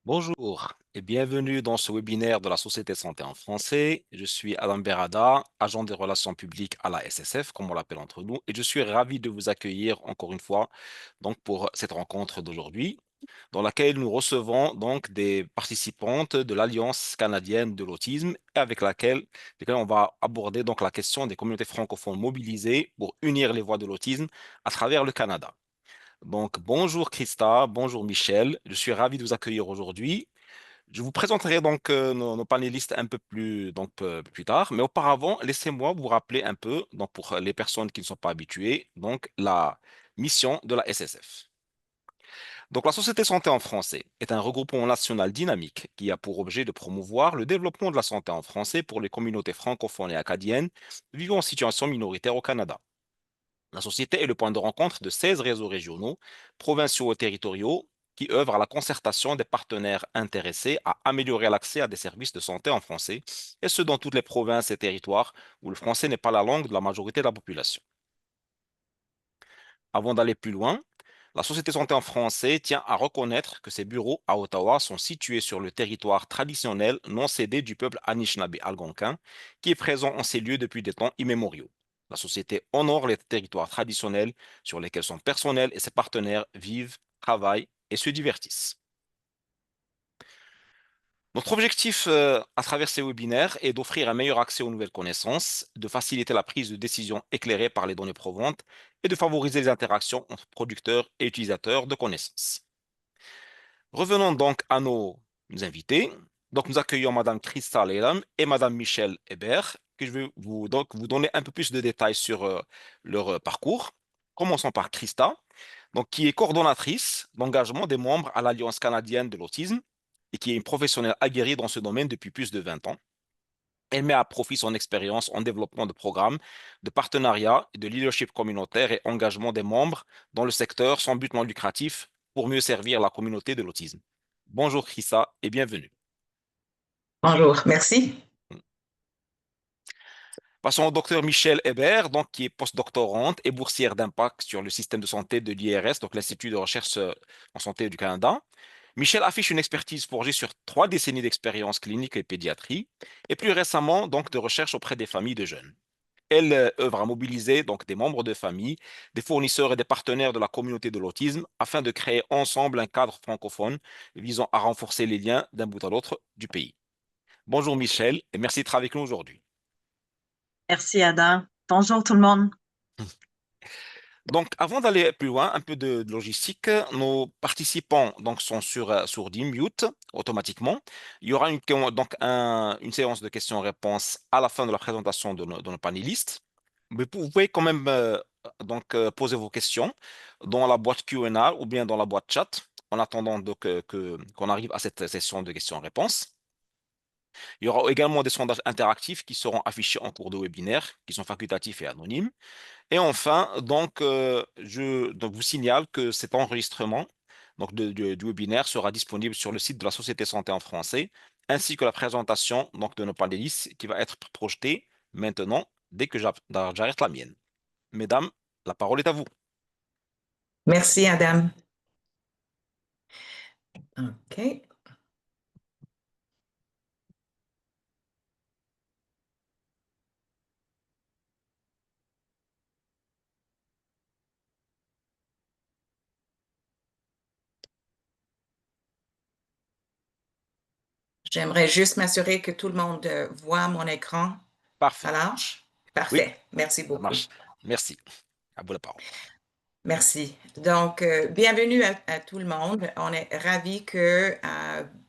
Bonjour et bienvenue dans ce webinaire de la Société Santé en français. Je suis Adam Berada, agent des relations publiques à la SSF, comme on l'appelle entre nous, et je suis ravi de vous accueillir encore une fois donc pour cette rencontre d'aujourd'hui, dans laquelle nous recevons donc des participantes de l'Alliance canadienne de l'autisme et lesquelles on va aborder donc la question des communautés francophones mobilisées pour unir les voix de l'autisme à travers le Canada. Donc, bonjour Christa, bonjour Michel, je suis ravi de vous accueillir aujourd'hui. Je vous présenterai donc nos panélistes un peu plus tard, mais auparavant, laissez-moi vous rappeler un peu, donc pour les personnes qui ne sont pas habituées, donc la mission de la SSF. Donc, la Société Santé en français est un regroupement national dynamique qui a pour objet de promouvoir le développement de la santé en français pour les communautés francophones et acadiennes vivant en situation minoritaire au Canada. La société est le point de rencontre de 16 réseaux régionaux, provinciaux et territoriaux qui œuvrent à la concertation des partenaires intéressés à améliorer l'accès à des services de santé en français, et ce dans toutes les provinces et territoires où le français n'est pas la langue de la majorité de la population. Avant d'aller plus loin, la Société Santé en français tient à reconnaître que ses bureaux à Ottawa sont situés sur le territoire traditionnel non cédé du peuple Anishinaabe algonquin, qui est présent en ces lieux depuis des temps immémoriaux. La société honore les territoires traditionnels sur lesquels son personnel et ses partenaires vivent, travaillent et se divertissent. Notre objectif à travers ces webinaires est d'offrir un meilleur accès aux nouvelles connaissances, de faciliter la prise de décision éclairée par les données provantes et de favoriser les interactions entre producteurs et utilisateurs de connaissances. Revenons donc à nos invités. Donc, nous accueillons Madame Christa Leylam et Madame Michelle Hébert, que je vais vous donner un peu plus de détails sur leur parcours. Commençons par Christa, donc, qui est coordonnatrice d'engagement des membres à l'Alliance canadienne de l'autisme et qui est une professionnelle aguerrie dans ce domaine depuis plus de 20 ans. Elle met à profit son expérience en développement de programmes, de partenariats et de leadership communautaire et engagement des membres dans le secteur sans but non lucratif pour mieux servir la communauté de l'autisme. Bonjour Chrissa et bienvenue. Bonjour, merci. Passons au docteur Michel Hébert, donc, qui est postdoctorante et boursière d'impact sur le système de santé de l'IRS, donc l'Institut de recherche en santé du Canada. Michel affiche une expertise forgée sur 3 décennies d'expérience clinique et pédiatrie, et plus récemment, donc, de recherche auprès des familles de jeunes. Elle œuvre à mobiliser donc des membres de famille, des fournisseurs et des partenaires de la communauté de l'autisme afin de créer ensemble un cadre francophone visant à renforcer les liens d'un bout à l'autre du pays. Bonjour Michel et merci d'être avec nous aujourd'hui. Merci Adam. Bonjour tout le monde. Donc, avant d'aller plus loin, un peu de logistique. Nos participants donc, sont sur mute automatiquement. Il y aura une séance de questions-réponses à la fin de la présentation de nos panélistes. Mais vous pouvez quand même poser vos questions dans la boîte Q&A ou bien dans la boîte chat en attendant qu'on arrive à cette session de questions-réponses. Il y aura également des sondages interactifs qui seront affichés en cours de webinaire, qui sont facultatifs et anonymes. Et enfin, je vous signale que cet enregistrement du webinaire sera disponible sur le site de la Société Santé en français, ainsi que la présentation de nos panélistes qui va être projetée maintenant dès que j'arrête la mienne. Mesdames, la parole est à vous. Merci, Adam. OK. J'aimerais juste m'assurer que tout le monde voit mon écran. Ça Parfait. marche? Oui, Parfait. Merci ça beaucoup. marche. Merci. À vous la parole. Merci. Donc, bienvenue à tout le monde. On est ravis que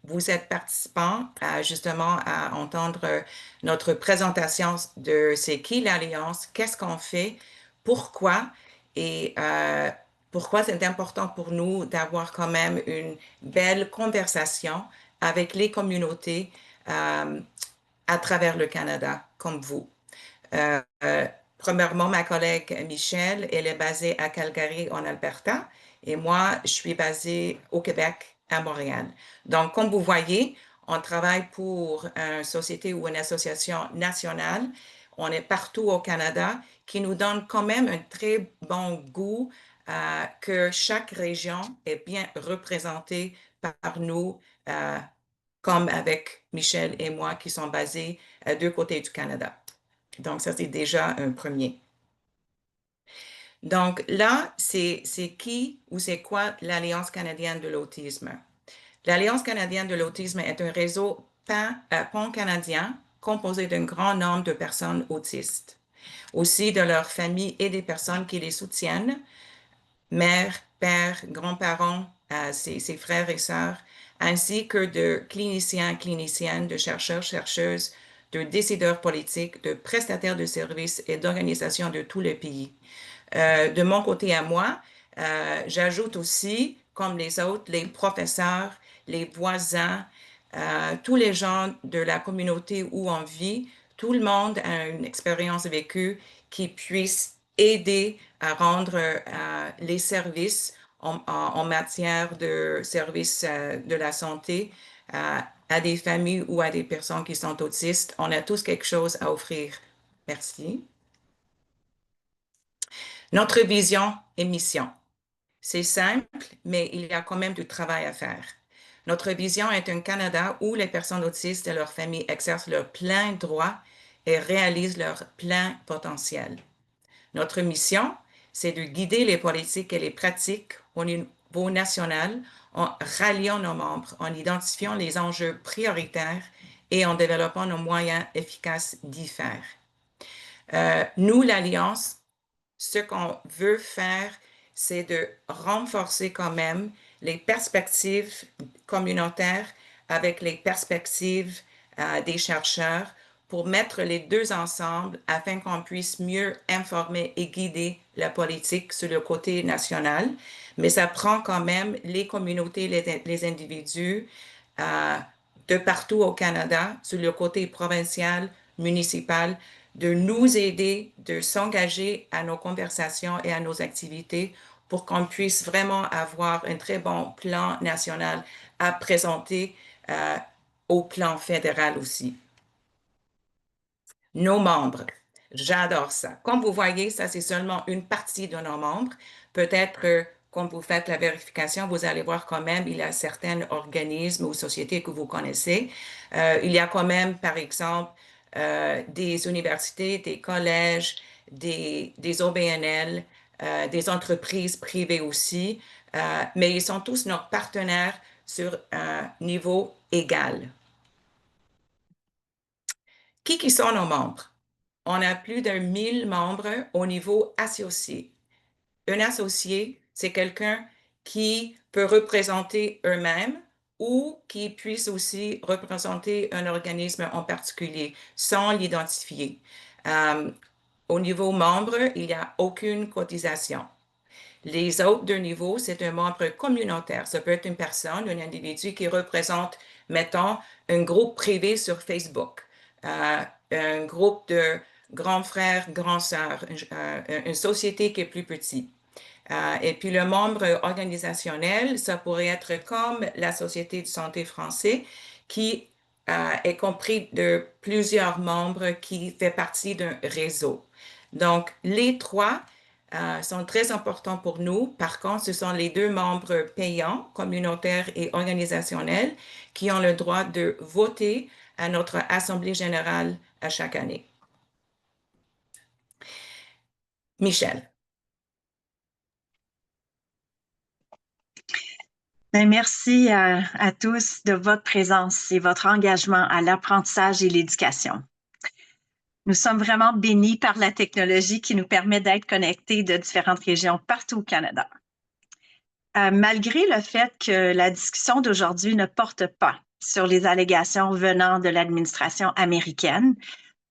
vous êtes participants justement à entendre notre présentation de c'est qui l'Alliance, qu'est-ce qu'on fait, pourquoi et pourquoi c'est important pour nous d'avoir quand même une belle conversation avec les communautés euh, à travers le Canada, comme vous. Euh, euh, Premièrement, ma collègue Michelle, elle est basée à Calgary, en Alberta, et moi, je suis basée au Québec, à Montréal. Donc, comme vous voyez, on travaille pour une société ou une association nationale. On est partout au Canada, qui nous donne quand même un très bon goût que chaque région est bien représentée par nous, comme avec Michel et moi qui sont basés à deux côtés du Canada. Donc, ça, c'est déjà un premier. Donc là, c'est qui ou c'est quoi l'Alliance canadienne de l'autisme? L'Alliance canadienne de l'autisme est un réseau pan-canadien composé d'un grand nombre de personnes autistes, aussi de leurs familles et des personnes qui les soutiennent, mères, pères, grands-parents, ses frères et sœurs, ainsi que de cliniciens, cliniciennes, de chercheurs, chercheuses, de décideurs politiques, de prestataires de services et d'organisations de tous les pays. De mon côté à moi, j'ajoute aussi, comme les autres, les professeurs, les voisins, tous les gens de la communauté où on vit, tout le monde a une expérience vécue qui puisse aider à rendre les services en matière de services de la santé à des familles ou à des personnes qui sont autistes. On a tous quelque chose à offrir. Merci. Notre vision et mission. C'est simple, mais il y a quand même du travail à faire. Notre vision est un Canada où les personnes autistes et leurs familles exercent leur plein droit et réalisent leur plein potentiel. Notre mission, c'est de guider les politiques et les pratiques au niveau national en ralliant nos membres, en identifiant les enjeux prioritaires et en développant nos moyens efficaces d'y faire. Nous, l'Alliance, ce qu'on veut faire, c'est de renforcer quand même les perspectives communautaires avec les perspectives des chercheurs pour mettre les deux ensemble afin qu'on puisse mieux informer et guider la politique sur le côté national. Mais ça prend quand même les communautés, les individus de partout au Canada, sur le côté provincial, municipal, de nous aider, de s'engager à nos conversations et à nos activités pour qu'on puisse vraiment avoir un très bon plan national à présenter au plan fédéral aussi. Nos membres, j'adore ça. Comme vous voyez, ça c'est seulement une partie de nos membres. Peut-être quand vous faites la vérification, vous allez voir quand même, il y a certains organismes ou sociétés que vous connaissez. Il y a quand même, par exemple, des universités, des collèges, des OBNL, des entreprises privées aussi, mais ils sont tous nos partenaires sur un niveau égal. Qui sont nos membres? On a plus de 1000 membres au niveau associé. Un associé, c'est quelqu'un qui peut représenter eux-mêmes ou qui puisse aussi représenter un organisme en particulier sans l'identifier. Au niveau membre, il n'y a aucune cotisation. Les autres deux niveaux, c'est un membre communautaire. Ça peut être une personne, un individu qui représente, mettons, un groupe privé sur Facebook, un groupe de grands frères, grands sœurs, une société qui est plus petite. Et puis le membre organisationnel, ça pourrait être comme la Société de santé français, qui est compris de plusieurs membres qui fait partie d'un réseau. Donc, les trois sont très importants pour nous. Par contre, ce sont les deux membres payants, communautaires et organisationnels, qui ont le droit de voter à notre Assemblée générale à chaque année. Michel. Merci à tous de votre présence et votre engagement à l'apprentissage et l'éducation. Nous sommes vraiment bénis par la technologie qui nous permet d'être connectés de différentes régions partout au Canada. Malgré le fait que la discussion d'aujourd'hui ne porte pas sur les allégations venant de l'administration américaine,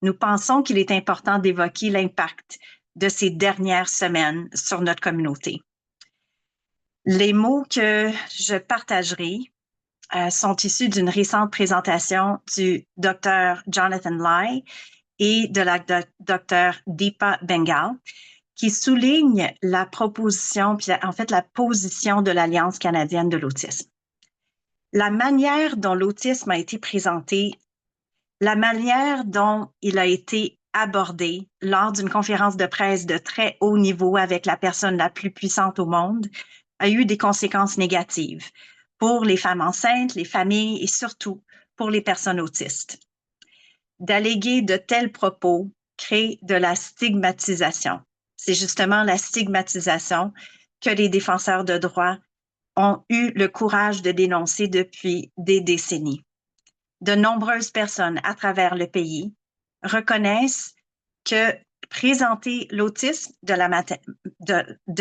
nous pensons qu'il est important d'évoquer l'impact de ces dernières semaines sur notre communauté. Les mots que je partagerai sont issus d'une récente présentation du Dr. Jonathan Lai et de la Dr. Deepa Bengal, qui souligne la proposition, puis en fait la position de l'Alliance canadienne de l'autisme. La manière dont l'autisme a été présenté, la manière dont il a été abordé lors d'une conférence de presse de très haut niveau avec la personne la plus puissante au monde a eu des conséquences négatives pour les femmes enceintes, les familles et surtout pour les personnes autistes. D'alléguer de tels propos crée de la stigmatisation. C'est justement la stigmatisation que les défenseurs de droits ont eu le courage de dénoncer depuis des décennies. De nombreuses personnes à travers le pays reconnaissent que présenter l'autisme de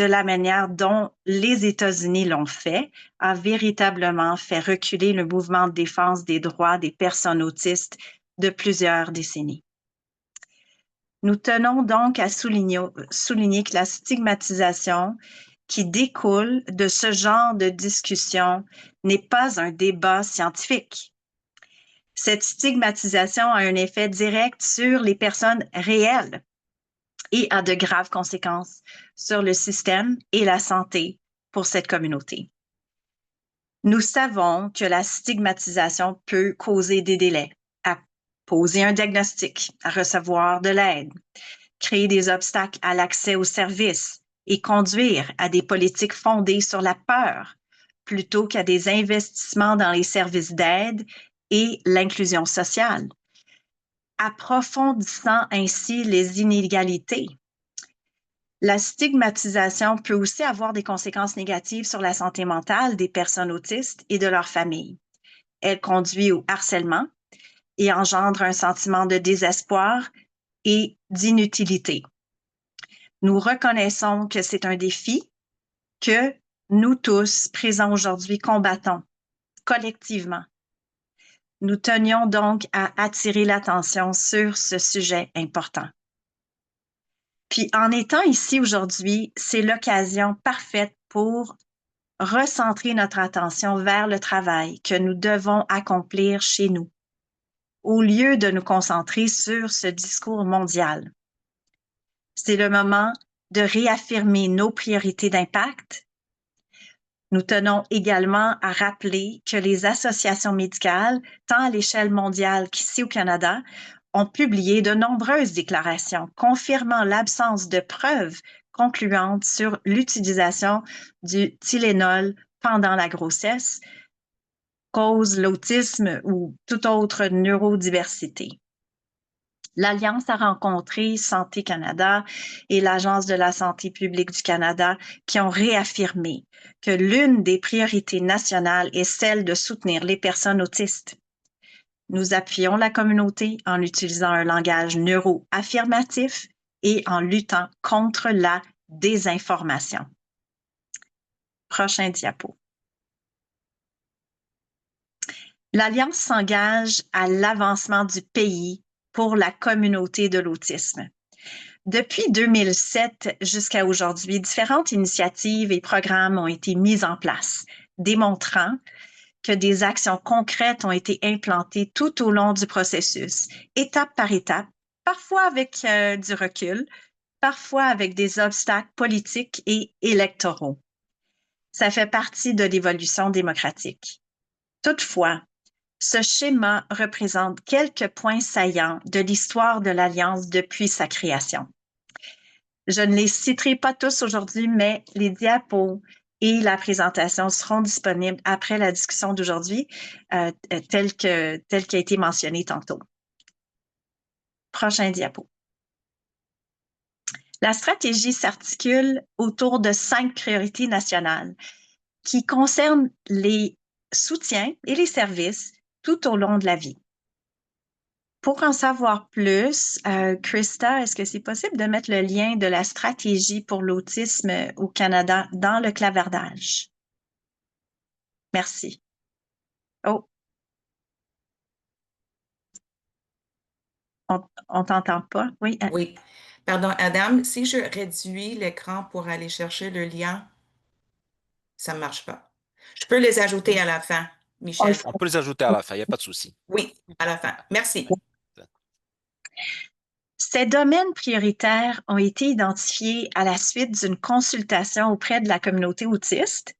la manière dont les États-Unis l'ont fait a véritablement fait reculer le mouvement de défense des droits des personnes autistes de plusieurs décennies. Nous tenons donc à souligner que la stigmatisation qui découle de ce genre de discussion n'est pas un débat scientifique. Cette stigmatisation a un effet direct sur les personnes réelles et a de graves conséquences sur le système et la santé pour cette communauté. Nous savons que la stigmatisation peut causer des délais à poser un diagnostic, à recevoir de l'aide, créer des obstacles à l'accès aux services et conduire à des politiques fondées sur la peur plutôt qu'à des investissements dans les services d'aide et l'inclusion sociale, approfondissant ainsi les inégalités. La stigmatisation peut aussi avoir des conséquences négatives sur la santé mentale des personnes autistes et de leurs familles. Elle conduit au harcèlement et engendre un sentiment de désespoir et d'inutilité. Nous reconnaissons que c'est un défi que nous tous, présents aujourd'hui, combattons collectivement. Nous tenions donc à attirer l'attention sur ce sujet important. Puis en étant ici aujourd'hui, c'est l'occasion parfaite pour recentrer notre attention vers le travail que nous devons accomplir chez nous, au lieu de nous concentrer sur ce discours mondial. C'est le moment de réaffirmer nos priorités d'impact. Nous tenons également à rappeler que les associations médicales, tant à l'échelle mondiale qu'ici au Canada, ont publié de nombreuses déclarations confirmant l'absence de preuves concluantes sur l'utilisation du Tylenol pendant la grossesse, cause l'autisme ou toute autre neurodiversité. L'Alliance a rencontré Santé Canada et l'Agence de la santé publique du Canada qui ont réaffirmé que l'une des priorités nationales est celle de soutenir les personnes autistes. Nous appuyons la communauté en utilisant un langage neuro-affirmatif et en luttant contre la désinformation. Prochain diapo. L'Alliance s'engage à l'avancement du pays pour la communauté de l'autisme. Depuis 2007 jusqu'à aujourd'hui, différentes initiatives et programmes ont été mis en place, démontrant que des actions concrètes ont été implantées tout au long du processus, étape par étape, parfois avec du recul, parfois avec des obstacles politiques et électoraux. Ça fait partie de l'évolution démocratique. Toutefois, ce schéma représente quelques points saillants de l'histoire de l'Alliance depuis sa création. Je ne les citerai pas tous aujourd'hui, mais les diapos et la présentation seront disponibles après la discussion d'aujourd'hui, tel qui a été mentionné tantôt. Prochain diapo. La stratégie s'articule autour de 5 priorités nationales qui concernent les soutiens et les services tout au long de la vie. Pour en savoir plus, Krista, est-ce que c'est possible de mettre le lien de la stratégie pour l'autisme au Canada dans le clavardage? Merci. Oh. On t'entend pas? Oui. Oui. Pardon, Adam, si je réduis l'écran pour aller chercher le lien, ça ne marche pas. Je peux les ajouter à la fin, Michel. On peut les ajouter à la fin, il n'y a pas de souci. Oui, à la fin. Merci. Ces domaines prioritaires ont été identifiés à la suite d'une consultation auprès de la communauté autiste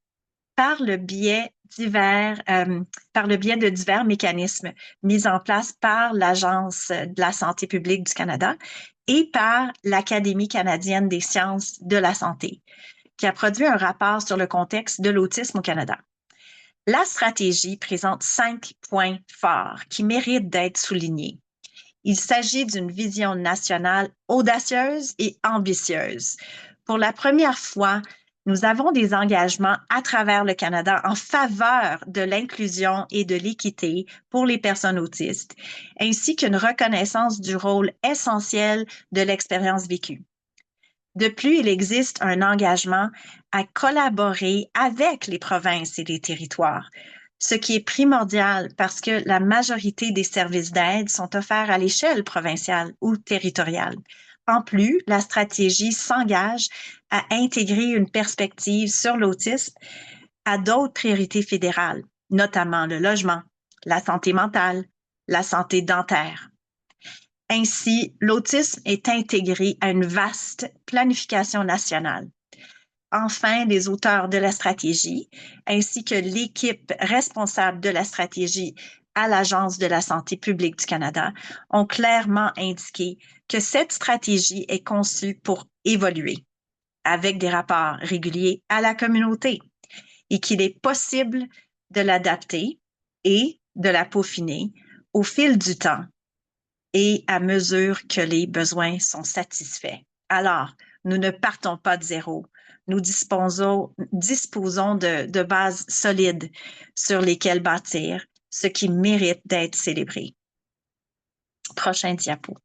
par le biais de divers mécanismes mis en place par l'Agence de la santé publique du Canada et par l'Académie canadienne des sciences de la santé, qui a produit un rapport sur le contexte de l'autisme au Canada. La stratégie présente 5 points forts qui méritent d'être soulignés. Il s'agit d'une vision nationale audacieuse et ambitieuse. Pour la première fois, nous avons des engagements à travers le Canada en faveur de l'inclusion et de l'équité pour les personnes autistes, ainsi qu'une reconnaissance du rôle essentiel de l'expérience vécue. De plus, il existe un engagement à collaborer avec les provinces et les territoires, ce qui est primordial parce que la majorité des services d'aide sont offerts à l'échelle provinciale ou territoriale. En plus, la stratégie s'engage à intégrer une perspective sur l'autisme à d'autres priorités fédérales, notamment le logement, la santé mentale, la santé dentaire. Ainsi, l'autisme est intégré à une vaste planification nationale. Enfin, les auteurs de la stratégie, ainsi que l'équipe responsable de la stratégie à l'Agence de la santé publique du Canada, ont clairement indiqué que cette stratégie est conçue pour évoluer avec des rapports réguliers à la communauté et qu'il est possible de l'adapter et de la peaufiner au fil du temps et à mesure que les besoins sont satisfaits. Alors, nous ne partons pas de zéro. Nous disposons de bases solides sur lesquelles bâtir, ce qui mérite d'être célébré. Prochain diapo.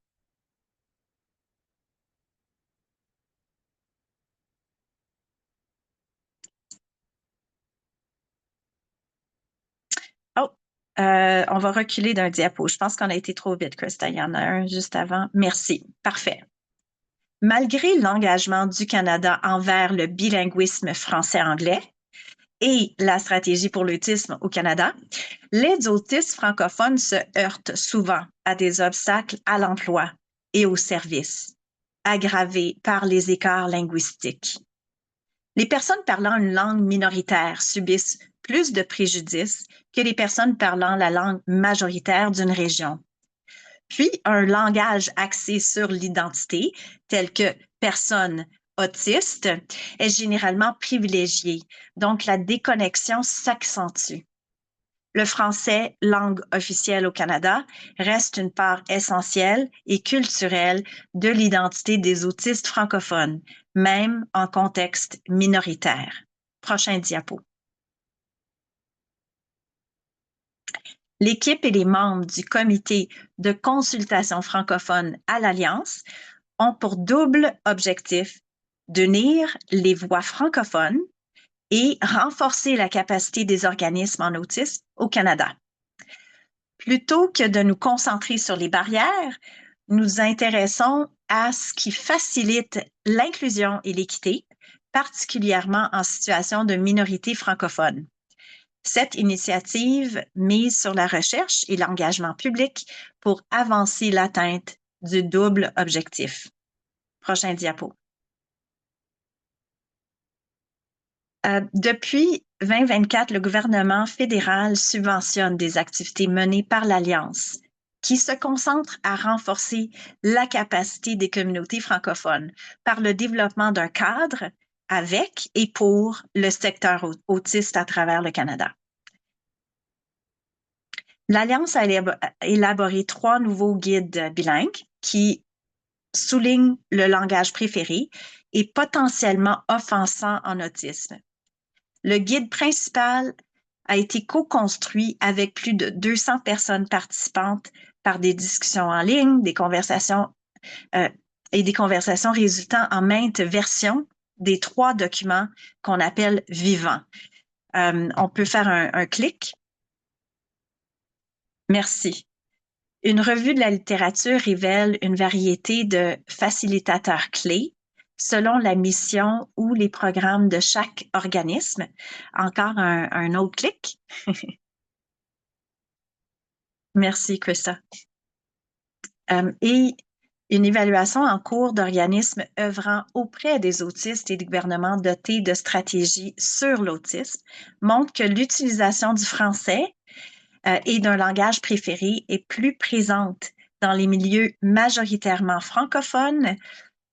Oh, on va reculer d'un diapo. Je pense qu'on a été trop vite, Krista. Il y en a un juste avant. Merci. Parfait. Malgré l'engagement du Canada envers le bilinguisme français-anglais et la stratégie pour l'autisme au Canada, les autistes francophones se heurtent souvent à des obstacles à l'emploi et aux services, aggravés par les écarts linguistiques. Les personnes parlant une langue minoritaire subissent plus de préjudices que les personnes parlant la langue majoritaire d'une région. Puis, un langage axé sur l'identité, tel que personne autiste, est généralement privilégié, donc la déconnexion s'accentue. Le français, langue officielle au Canada, reste une part essentielle et culturelle de l'identité des autistes francophones, même en contexte minoritaire. Prochain diapo. L'équipe et les membres du comité de consultation francophone à l'Alliance ont pour double objectif d'unir les voix francophones et renforcer la capacité des organismes en autisme au Canada. Plutôt que de nous concentrer sur les barrières, nous nous intéressons à ce qui facilite l'inclusion et l'équité, particulièrement en situation de minorité francophone. Cette initiative mise sur la recherche et l'engagement public pour avancer l'atteinte du double objectif. Prochain diapo. Depuis 2024, le gouvernement fédéral subventionne des activités menées par l'Alliance qui se concentrent à renforcer la capacité des communautés francophones par le développement d'un cadre avec et pour le secteur autiste à travers le Canada. L'Alliance a élaboré 3 nouveaux guides bilingues qui soulignent le langage préféré et potentiellement offensant en autisme. Le guide principal a été co-construit avec plus de 200 personnes participantes par des discussions en ligne, des conversations résultant en maintes versions des 3 documents qu'on appelle vivants. On peut faire un clic. Merci. Une revue de la littérature révèle une variété de facilitateurs clés selon la mission ou les programmes de chaque organisme. Encore un autre clic. Merci, Krista. Et Une évaluation en cours d'organismes œuvrant auprès des autistes et des gouvernements dotés de stratégies sur l'autisme montre que l'utilisation du français et d'un langage préféré est plus présente dans les milieux majoritairement francophones,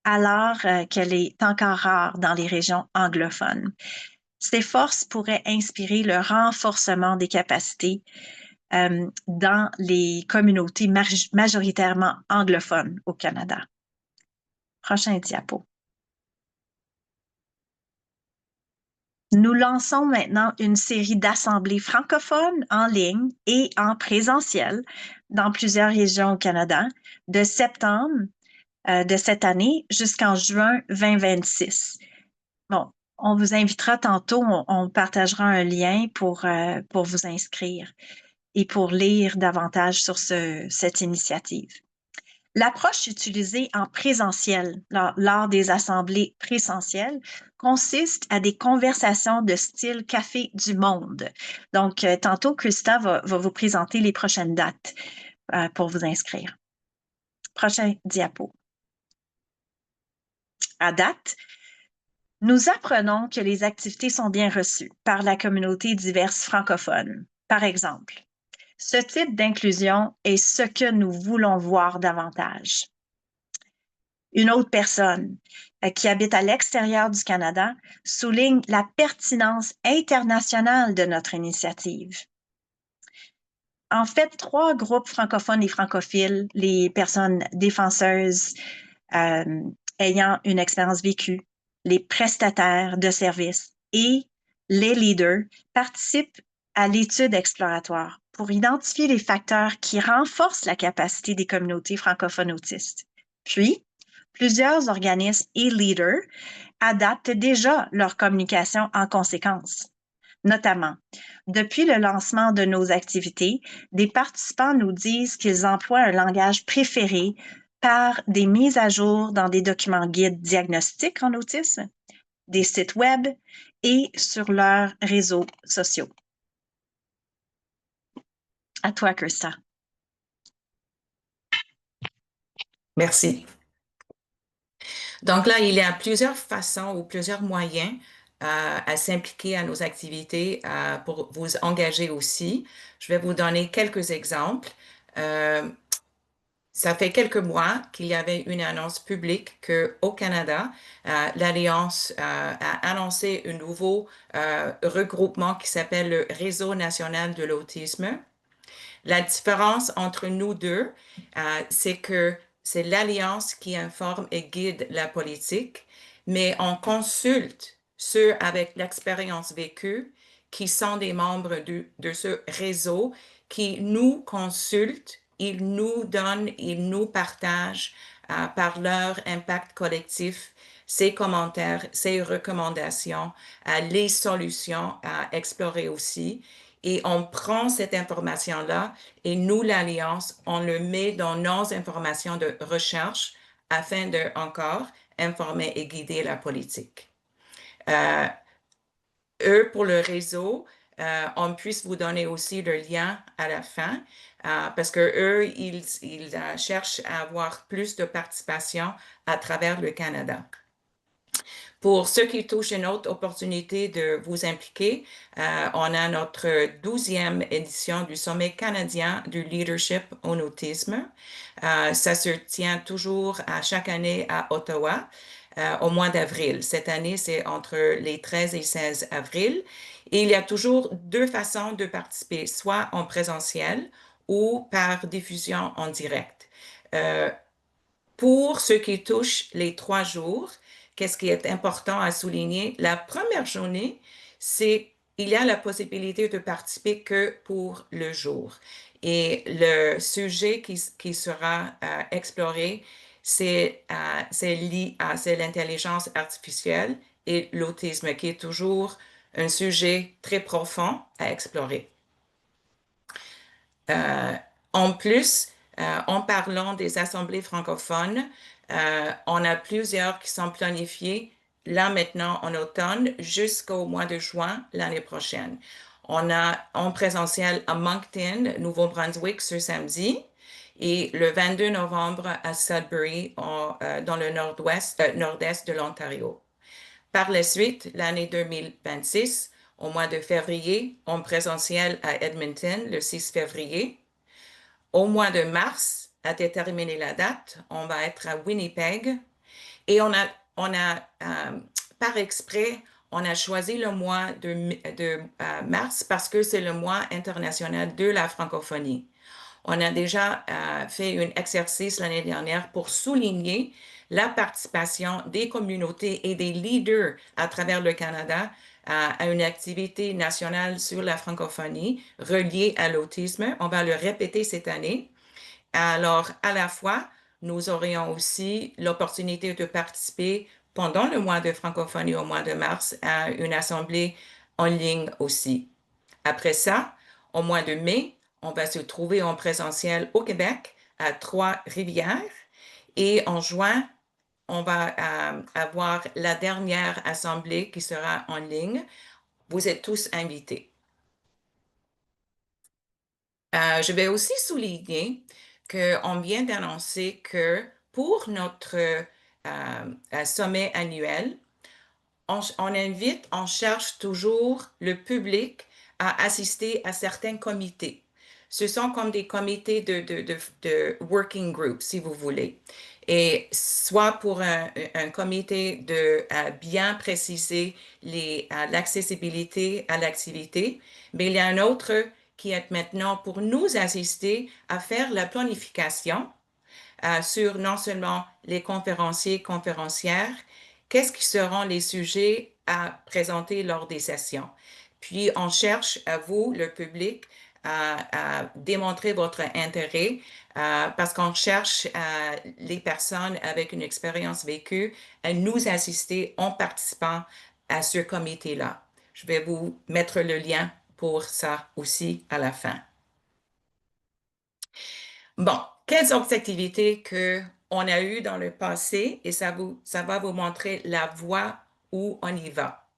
alors qu'elle est encore rare dans les régions anglophones. Ces forces pourraient inspirer le renforcement des capacités dans les communautés majoritairement anglophones au Canada. Prochain diapo. Nous lançons maintenant une série d'assemblées francophones en ligne et en présentiel dans plusieurs régions au Canada de septembre de cette année jusqu'en juin 2026. Bon, on vous invitera tantôt, on partagera un lien pour vous inscrire et pour lire davantage sur cette initiative. L'approche utilisée en présentiel lors des assemblées présentielles consiste à des conversations de style Café du Monde. Donc, tantôt, Krista va vous présenter les prochaines dates pour vous inscrire. Prochain diapo. À date, nous apprenons que les activités sont bien reçues par la communauté diverse francophone. Par exemple, ce type d'inclusion est ce que nous voulons voir davantage. Une autre personne qui habite à l'extérieur du Canada souligne la pertinence internationale de notre initiative. En fait, 3 groupes francophones et francophiles, les personnes défenseuses ayant une expérience vécue, les prestataires de services et les leaders participent à l'étude exploratoire pour identifier les facteurs qui renforcent la capacité des communautés francophones autistes. Puis, plusieurs organismes et leaders adaptent déjà leur communication en conséquence. Notamment, depuis le lancement de nos activités, des participants nous disent qu'ils emploient un langage préféré par des mises à jour dans des documents guides diagnostiques en autisme, des sites web et sur leurs réseaux sociaux. À toi, Krista. Merci. Donc là, il y a plusieurs façons ou plusieurs moyens à s'impliquer à nos activités pour vous engager aussi. Je vais vous donner quelques exemples. Ça fait quelques mois qu'il y avait une annonce publique qu'au Canada, l'Alliance a annoncé un nouveau regroupement qui s'appelle le Réseau national de l'autisme. La différence entre nous deux, c'est que c'est l'Alliance qui informe et guide la politique, mais on consulte ceux avec l'expérience vécue qui sont des membres de ce réseau, qui nous consultent, ils nous donnent, ils nous partagent par leur impact collectif ces commentaires, ces recommandations, les solutions à explorer aussi. Et on prend cette information-là et nous, l'Alliance, on le met dans nos informations de recherche afin de encore informer et guider la politique. Eux, pour le réseau, on puisse vous donner aussi le lien à la fin parce que eux, ils cherchent à avoir plus de participation à travers le Canada. Pour ceux qui touchent une autre opportunité de vous impliquer, on a notre 12e édition du Sommet canadien du leadership en autisme. Ça se tient toujours à chaque année à Ottawa au mois d'avril. Cette année, c'est entre les 13 et 16 avril. Et il y a toujours 2 façons de participer, soit en présentiel ou par diffusion en direct. Pour ceux qui touchent les 3 jours, qu'est-ce qui est important à souligner? La première journée, c'est il y a la possibilité de participer que pour le jour. Et le sujet qui sera exploré, c'est l'intelligence artificielle et l'autisme, qui est toujours un sujet très profond à explorer. En plus, en parlant des assemblées francophones, on a plusieurs qui sont planifiées là maintenant en automne jusqu'au mois de juin l'année prochaine. On a en présentiel à Moncton, Nouveau-Brunswick ce samedi et le 22 novembre à Sudbury, dans le nord-est de l'Ontario. Par la suite, l'année 2026, au mois de février, en présentiel à Edmonton, le 6 février. Au mois de mars, à déterminer la date, on va être à Winnipeg. Et par exprès, on a choisi le mois de mars parce que c'est le mois international de la francophonie. On a déjà fait un exercice l'année dernière pour souligner la participation des communautés et des leaders à travers le Canada à une activité nationale sur la francophonie reliée à l'autisme. On va le répéter cette année. Alors, à la fois, nous aurions aussi l'opportunité de participer pendant le mois de francophonie au mois de mars à une assemblée en ligne aussi. Après ça, au mois de mai, on va se trouver en présentiel au Québec à Trois-Rivières et en juin, on va avoir la dernière assemblée qui sera en ligne. Vous êtes tous invités. Je vais aussi souligner qu'on vient d'annoncer que pour notre sommet annuel, on cherche toujours le public à assister à certains comités. Ce sont comme des comités de working group, si vous voulez. Et soit pour un comité de bien préciser l'accessibilité à l'activité, mais il y a un autre qui est maintenant pour nous assister à faire la planification sur non seulement les conférenciers, conférencières, qu'est-ce qui seront les sujets à présenter lors des sessions. Puis, on cherche à vous, le public, à démontrer votre intérêt parce qu'on cherche les personnes avec une expérience vécue à nous assister en participant à ce comité-là. Je vais vous mettre le lien pour ça aussi à la fin. Bon, quelles autres activités qu'on a eues dans le passé et ça va vous montrer la voie où on y va.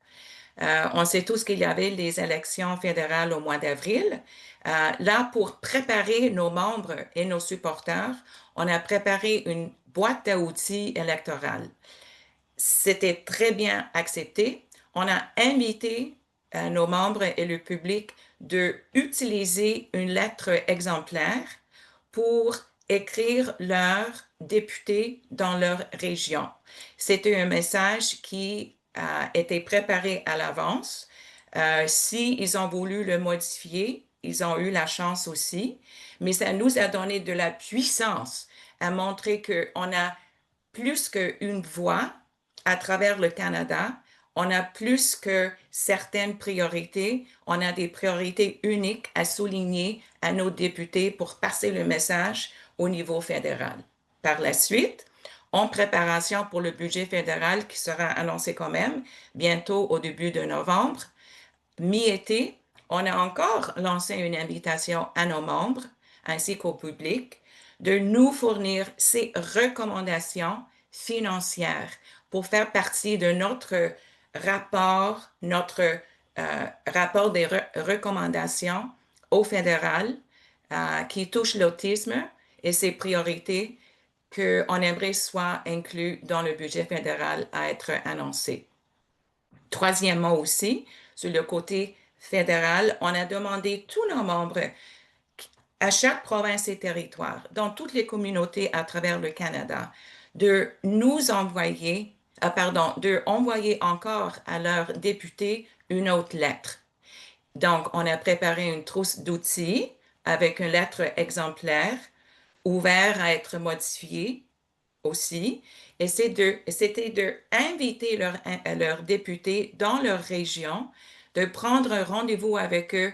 On sait tous qu'il y avait les élections fédérales au mois d'avril. Là, pour préparer nos membres et nos supporters, on a préparé une boîte à outils électorale. C'était très bien accepté. On a invité nos membres et le public d'utiliser une lettre exemplaire pour écrire leurs députés dans leur région. C'était un message qui a été préparé à l'avance. S'ils ont voulu le modifier, ils ont eu la chance aussi, mais ça nous a donné de la puissance à montrer qu'on a plus qu'une voix à travers le Canada. On a plus que certaines priorités. On a des priorités uniques à souligner à nos députés pour passer le message au niveau fédéral. Par la suite, en préparation pour le budget fédéral qui sera annoncé quand même bientôt au début de novembre, mi-été, on a encore lancé une invitation à nos membres ainsi qu'au public de nous fournir ces recommandations financières pour faire partie de notre rapport des recommandations au fédéral qui touche l'autisme et ses priorités qu'on aimerait soit inclus dans le budget fédéral à être annoncé. Troisièmement aussi, sur le côté fédéral, on a demandé tous nos membres à chaque province et territoire, dans toutes les communautés à travers le Canada, de nous envoyer, de envoyer encore à leurs députés une autre lettre. Donc, on a préparé une trousse d'outils avec une lettre exemplaire ouverte à être modifiée aussi. Et c'était d'inviter leurs députés dans leur région, de prendre un rendez-vous avec eux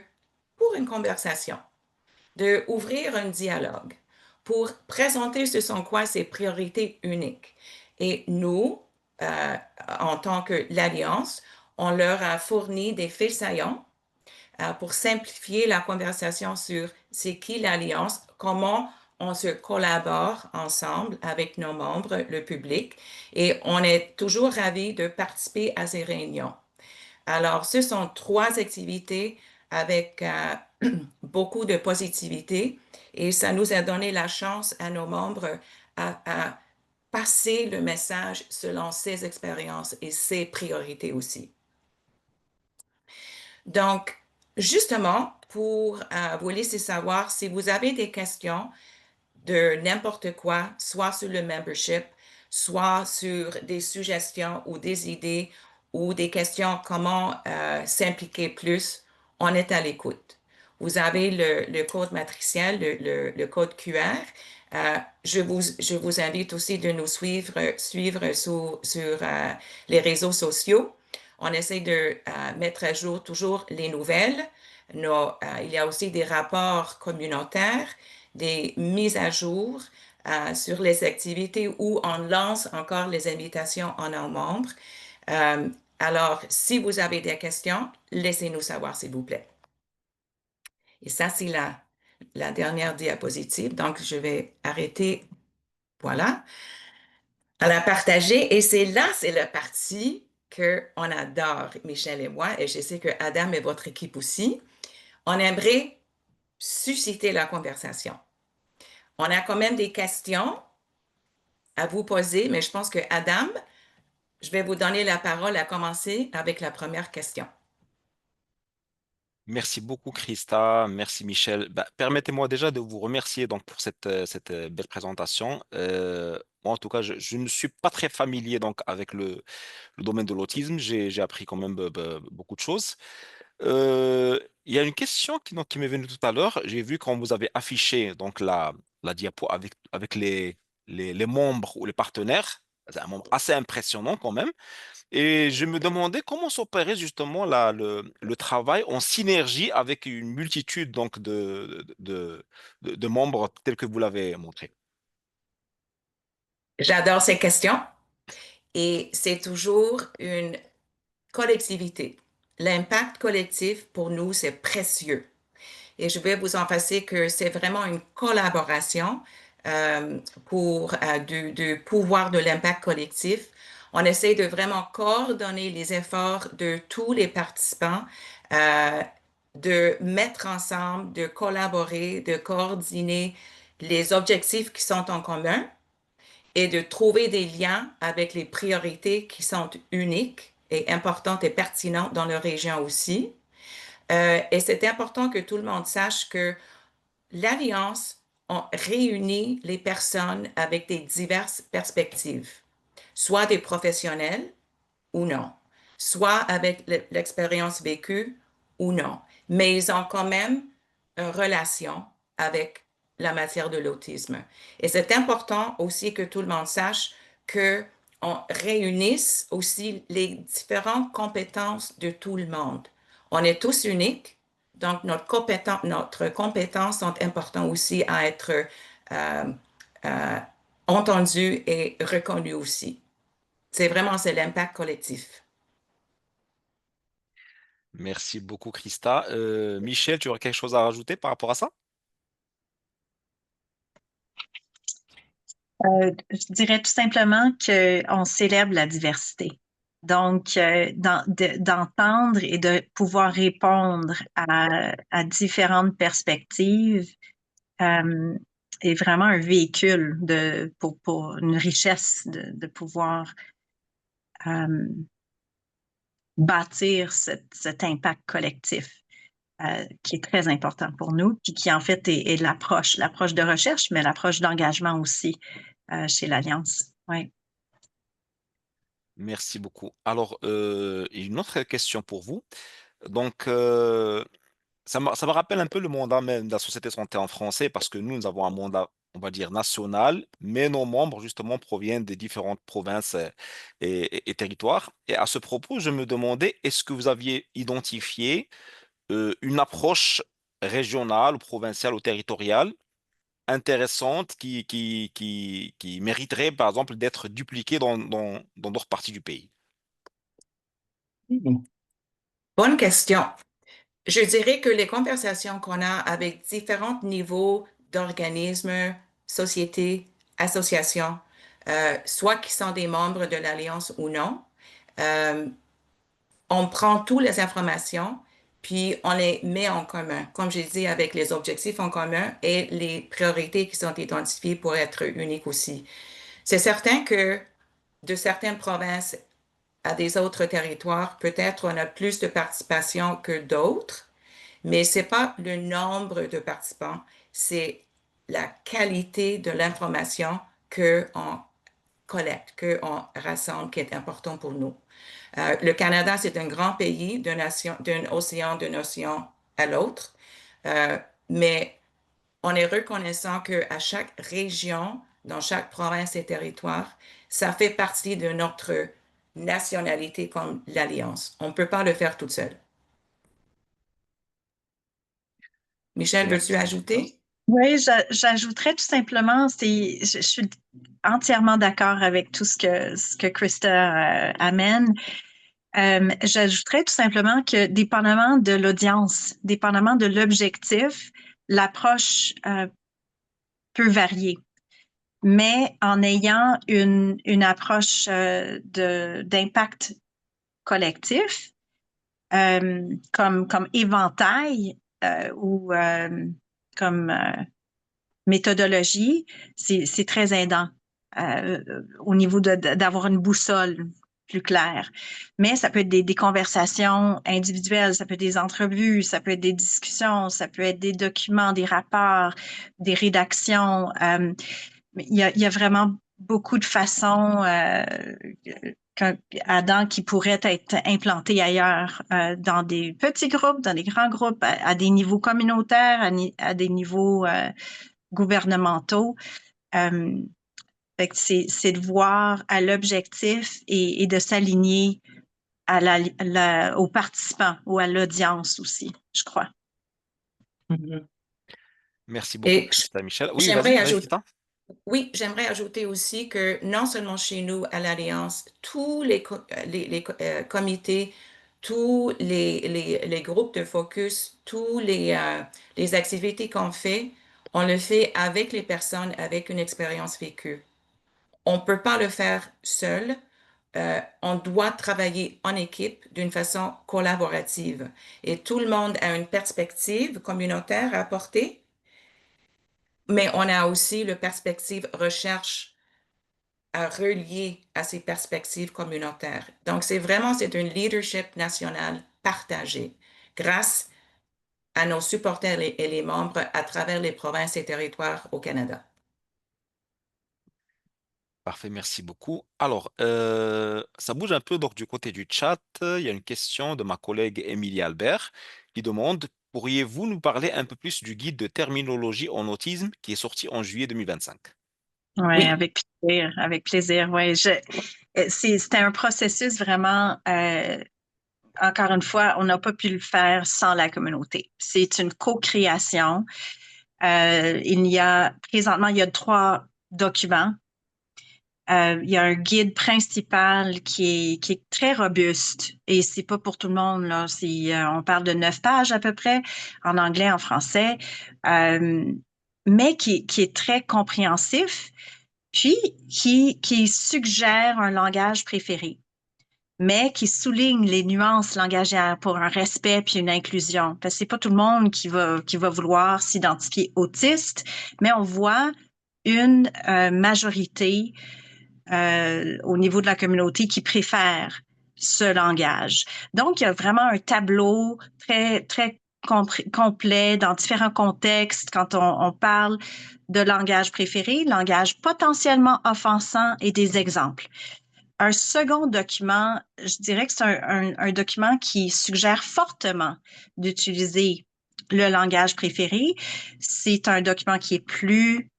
pour une conversation, d'ouvrir un dialogue, pour présenter ce sont quoi ces priorités uniques. Et nous, en tant que l'Alliance, on leur a fourni des faits saillants pour simplifier la conversation sur c'est qui l'Alliance, comment on se collabore ensemble avec nos membres, le public, et on est toujours ravis de participer à ces réunions. Alors, ce sont trois activités avec beaucoup de positivité et ça nous a donné la chance à nos membres à passer le message selon ses expériences et ses priorités aussi. Donc, justement, pour vous laisser savoir, si vous avez des questions de n'importe quoi, soit sur le membership, soit sur des suggestions ou des idées ou des questions comment s'impliquer plus, on est à l'écoute. Vous avez le code matriciel, le code QR. Je vous invite aussi de nous suivre sur les réseaux sociaux. On essaie de mettre à jour toujours les nouvelles. Il y a aussi des rapports communautaires, des mises à jour sur les activités où on lance encore les invitations à nos membres. Euh, alors, si vous avez des questions, laissez-nous savoir, s'il vous plaît. Et ça, c'est la dernière diapositive. Donc, je vais arrêter. Voilà. À la partager. Et c'est la partie qu'on adore, Michel et moi, et je sais que Adam et votre équipe aussi. On aimerait susciter la conversation. On a quand même des questions à vous poser, mais je pense que Adam, je vais vous donner la parole à commencer avec la première question. Merci beaucoup, Christa. Merci, Michel. Bah, permettez-moi déjà de vous remercier donc, pour cette belle présentation. Moi, en tout cas, je ne suis pas très familier donc, avec le domaine de l'autisme. J'ai appris quand même beaucoup de choses. Il y a une question qui m'est venue tout à l'heure. J'ai vu quand vous avez affiché donc, la diapo avec les membres ou les partenaires. C'est un nombre assez impressionnant quand même. Et je me demandais comment s'opérait justement le travail en synergie avec une multitude donc, de membres tels que vous l'avez montré. J'adore ces questions et c'est toujours une collectivité. L'impact collectif, pour nous, c'est précieux. Et je vais vous emphasiser que c'est vraiment une collaboration pour du pouvoir de l'impact collectif. On essaie de vraiment coordonner les efforts de tous les participants, euh, de mettre ensemble, de collaborer, de coordonner les objectifs qui sont en commun et de trouver des liens avec les priorités qui sont uniques et importantes et pertinentes dans leur région aussi. Et c'est important que tout le monde sache que l'Alliance a réuni les personnes avec des diverses perspectives, soit des professionnels ou non, soit avec l'expérience vécue ou non, mais ils ont quand même une relation avec la matière de l'autisme. Et c'est important aussi que tout le monde sache que on réunisse aussi les différentes compétences de tout le monde. On est tous uniques, donc notre compétences sont importantes aussi à être euh, euh, entendues et reconnues aussi. C'est l'impact collectif. Merci beaucoup, Christa. Michel, tu aurais quelque chose à rajouter par rapport à ça? Je dirais tout simplement qu'on célèbre la diversité. Donc, d'entendre et de pouvoir répondre à différentes perspectives euh, est vraiment un véhicule pour une richesse de pouvoir euh, bâtir cet impact collectif qui est très important pour nous, puis qui en fait est l'approche de recherche, mais l'approche d'engagement aussi chez l'Alliance. Ouais. Merci beaucoup. Alors, une autre question pour vous. Donc, ça me rappelle un peu le mandat même de la Société de santé en français parce que nous avons un mandat, on va dire, national, mais nos membres, justement, proviennent des différentes provinces et territoires. Et à ce propos, je me demandais, est-ce que vous aviez identifié une approche régionale ou provinciale ou territoriale intéressante qui mériterait, par exemple, d'être dupliquée dans d'autres parties du pays? Bonne question. Je dirais que les conversations qu'on a avec différents niveaux d'organismes, sociétés, associations, soit qui sont des membres de l'Alliance ou non, euh, on prend toutes les informations puis on les met en commun, comme j'ai dit, avec les objectifs en commun et les priorités qui sont identifiées pour être uniques aussi. C'est certain que de certaines provinces à des autres territoires, peut-être on a plus de participation que d'autres, mais c'est pas le nombre de participants, c'est la qualité de l'information qu'on collecte, qu'on rassemble qui est important pour nous. Le Canada, c'est un grand pays d'un océan à l'autre, euh, mais on est reconnaissant qu'à chaque région, dans chaque province et territoire, ça fait partie de notre nationalité comme l'Alliance. On ne peut pas le faire toute seule. Michel, veux-tu Merci beaucoup. ajouter? Oui, j'ajouterais tout simplement, je suis entièrement d'accord avec tout ce que Krista amène. J'ajouterais tout simplement que dépendamment de l'audience, dépendamment de l'objectif, l'approche peut varier. Mais en ayant une approche d'impact collectif, comme éventail ou comme méthodologie, c'est très aidant au niveau d'avoir une boussole plus claire. Mais ça peut être des conversations individuelles, ça peut être des entrevues, ça peut être des discussions, ça peut être des documents, des rapports, des rédactions. Il y a vraiment beaucoup de façons Adam qui pourrait être implanté ailleurs, dans des petits groupes, dans des grands groupes, à des niveaux communautaires, à des niveaux gouvernementaux. Fait que c'est de voir à l'objectif et de s'aligner aux participants ou à l'audience aussi, je crois. Mhm. Merci beaucoup, Et Christa Michel. Oui, vas-y, j'aimerais vas-y, ajouter, Christa. oui, j'aimerais ajouter aussi que non seulement chez nous à l'Alliance, tous comités, tous les groupes de focus, tous les activités qu'on fait, on le fait avec les personnes avec une expérience vécue. On ne peut pas le faire seul. On doit travailler en équipe d'une façon collaborative. Et tout le monde a une perspective communautaire à apporter, mais on a aussi le perspective recherche à relier à ces perspectives communautaires. Donc, c'est un leadership national partagé grâce à nos supporters et les membres à travers les provinces et territoires au Canada. Parfait, merci beaucoup. Alors, ça bouge un peu donc du côté du chat. Il y a une question de ma collègue Émilie Albert qui demande, pourriez-vous nous parler un peu plus du guide de terminologie en autisme qui est sorti en juillet 2025? Oui, Oui. avec plaisir, avec plaisir. Ouais, c'était un processus vraiment, encore une fois, on n'a pas pu le faire sans la communauté. C'est une co-création. Présentement, il y a 3 documents. Il y a un guide principal qui est très robuste et c'est pas pour tout le monde, là. On parle de 9 pages à peu près, en anglais, en français, euh, mais qui est très compréhensif, puis qui suggère un langage préféré, mais qui souligne les nuances langagières pour un respect puis une inclusion. Parce que c'est pas tout le monde qui va vouloir s'identifier autiste, mais on voit une majorité au niveau de la communauté qui préfèrent ce langage. Donc, il y a vraiment un tableau très, très complet dans différents contextes quand on parle de langage préféré, langage potentiellement offensant et des exemples. Un second document, je dirais que c'est un document qui suggère fortement d'utiliser le langage préféré. C'est un document qui est plus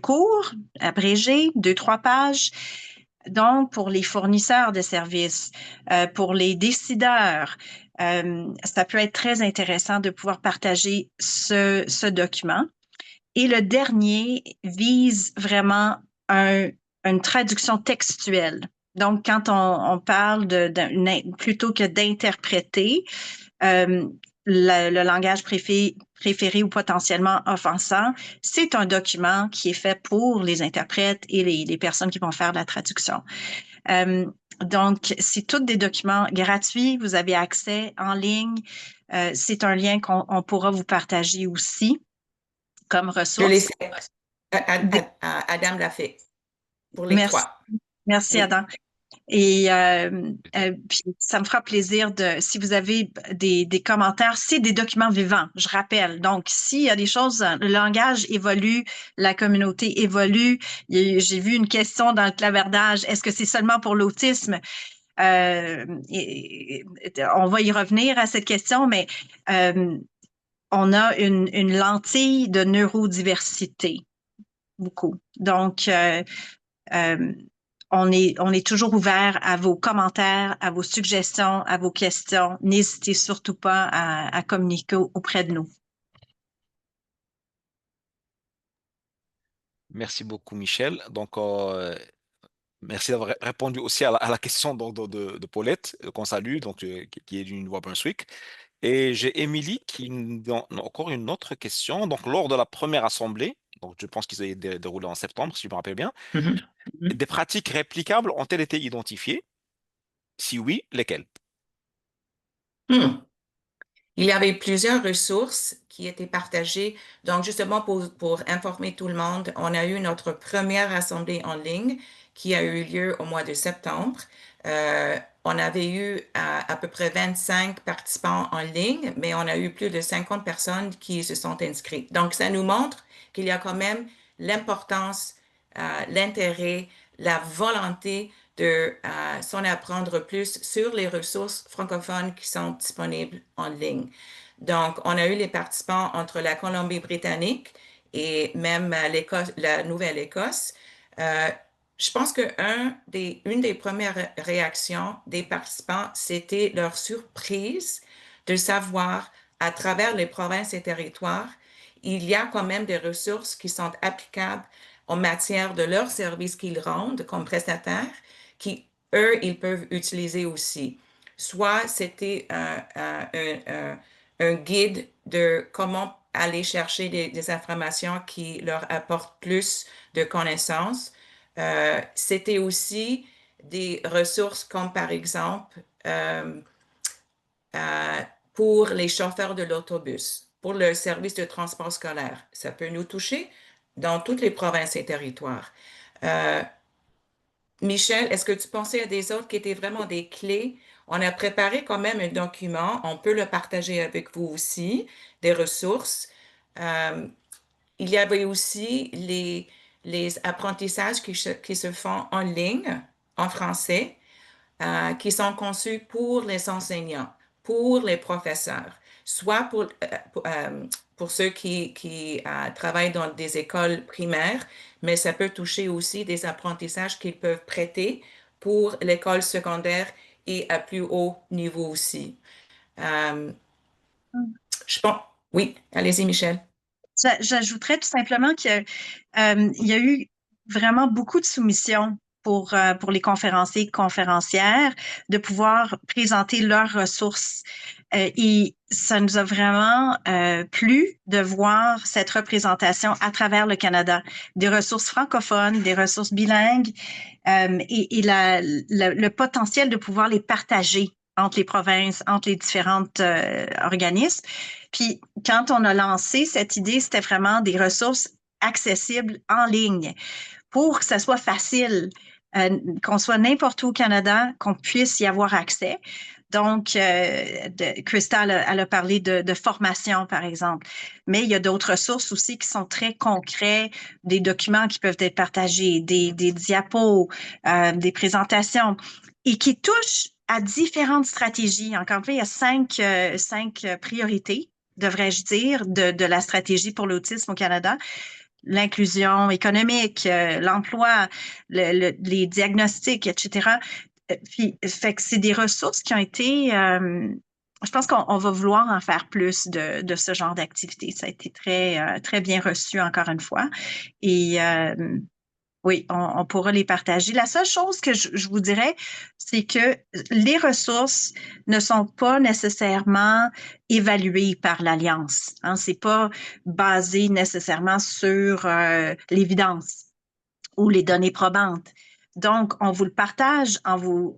court, abrégé, 2, 3 pages. Donc, pour les fournisseurs de services, pour les décideurs, ça peut être très intéressant de pouvoir partager ce document. Et le dernier vise vraiment une traduction textuelle. Donc, quand on parle plutôt que d'interpréter euh, le langage préféré ou potentiellement offensant, c'est un document qui est fait pour les interprètes et les personnes qui vont faire la traduction. Euh, Donc, c'est tous des documents gratuits. Vous avez accès en ligne. C'est un lien qu'on pourra vous partager aussi comme Je l'ai ressource. fait. Adam l'a fait pour les Merci. trois. Merci, Oui. Adam. Et puis, ça me fera plaisir si vous avez des commentaires, c'est des documents vivants, je rappelle. Donc, s'il y a des choses, le langage évolue, la communauté évolue. J'ai vu une question dans le clavardage, est-ce que c'est seulement pour l'autisme? On va y revenir à cette question, mais on a une lentille de neurodiversité, beaucoup. Donc, on est toujours ouvert à vos commentaires, à vos suggestions, à vos questions. N'hésitez surtout pas à communiquer auprès de nous. Merci beaucoup, Michel. Donc, merci d'avoir répondu aussi à la question donc, de Paulette, qu'on salue, donc, qui est du Nouveau-Brunswick. Et j'ai Émilie qui a encore une autre question. Donc, lors de la première assemblée, donc je pense qu'ils ont été déroulés en septembre, si je me rappelle bien, Mhm. Mhm. des pratiques réplicables ont-elles été identifiées? Si oui, lesquelles? Hmm. Il y avait plusieurs ressources qui étaient partagées. Donc, justement, pour informer tout le monde, on a eu notre première assemblée en ligne qui a eu lieu au mois de septembre. On avait eu à peu près 25 participants en ligne, mais on a eu plus de 50 personnes qui se sont inscrites. Donc, ça nous montre qu'il y a quand même l'importance, l'intérêt, la volonté de s'en apprendre plus sur les ressources francophones qui sont disponibles en ligne. Donc, on a eu les participants entre la Colombie-Britannique et même l'Écosse, la Nouvelle-Écosse. Euh, je pense que une des premières réactions des participants, c'était leur surprise de savoir à travers les provinces et territoires, il y a quand même des ressources qui sont applicables en matière de leurs services qu'ils rendent comme prestataires, qui, eux, ils peuvent utiliser aussi. Soit c'était un guide de comment aller chercher des informations qui leur apportent plus de connaissances. C'était aussi des ressources comme par exemple euh, euh, pour les chauffeurs de l'autobus, pour le service de transport scolaire. Ça peut nous toucher dans toutes les provinces et territoires. Euh, Michel, est-ce que tu pensais à des autres qui étaient vraiment des clés? On a préparé quand même un document, on peut le partager avec vous aussi, des ressources. Euh, il y avait aussi les apprentissages qui se font en ligne, en français, qui sont conçus pour les enseignants, pour les professeurs, soit pour ceux qui travaillent dans des écoles primaires, mais ça peut toucher aussi des apprentissages qu'ils peuvent prêter pour l'école secondaire et à plus haut niveau aussi. Euh, je pense, oui, allez-y, Michel. J'ajouterais tout simplement qu'il y a eu vraiment beaucoup de soumissions pour les conférenciers et conférencières de pouvoir présenter leurs ressources. Et ça nous a vraiment plu de voir cette représentation à travers le Canada, des ressources francophones, des ressources bilingues et le potentiel de pouvoir les partager entre les provinces, entre les différentes organismes. Puis quand on a lancé cette idée, c'était vraiment des ressources accessibles en ligne pour que ça soit facile, qu'on soit n'importe où au Canada, qu'on puisse y avoir accès. Donc, Christa, elle a parlé de formation, par exemple. Mais il y a d'autres ressources aussi qui sont très concrets, des documents qui peuvent être partagés, des diapos, des présentations, et qui touchent à différentes stratégies. Encore une fois, il y a cinq priorités, devrais-je dire, de la stratégie pour l'autisme au Canada. L'inclusion économique, l'emploi, les diagnostics, etc. Puis, fait que c'est des ressources qui ont été, je pense qu'on va vouloir en faire plus de ce genre d'activité. Ça a été très bien reçu encore une fois. Et oui, on pourra les partager. La seule chose que je vous dirais, c'est que les ressources ne sont pas nécessairement évaluées par l'Alliance. Hein, c'est pas basé nécessairement sur l'évidence ou les données probantes. Donc, on vous le partage en vous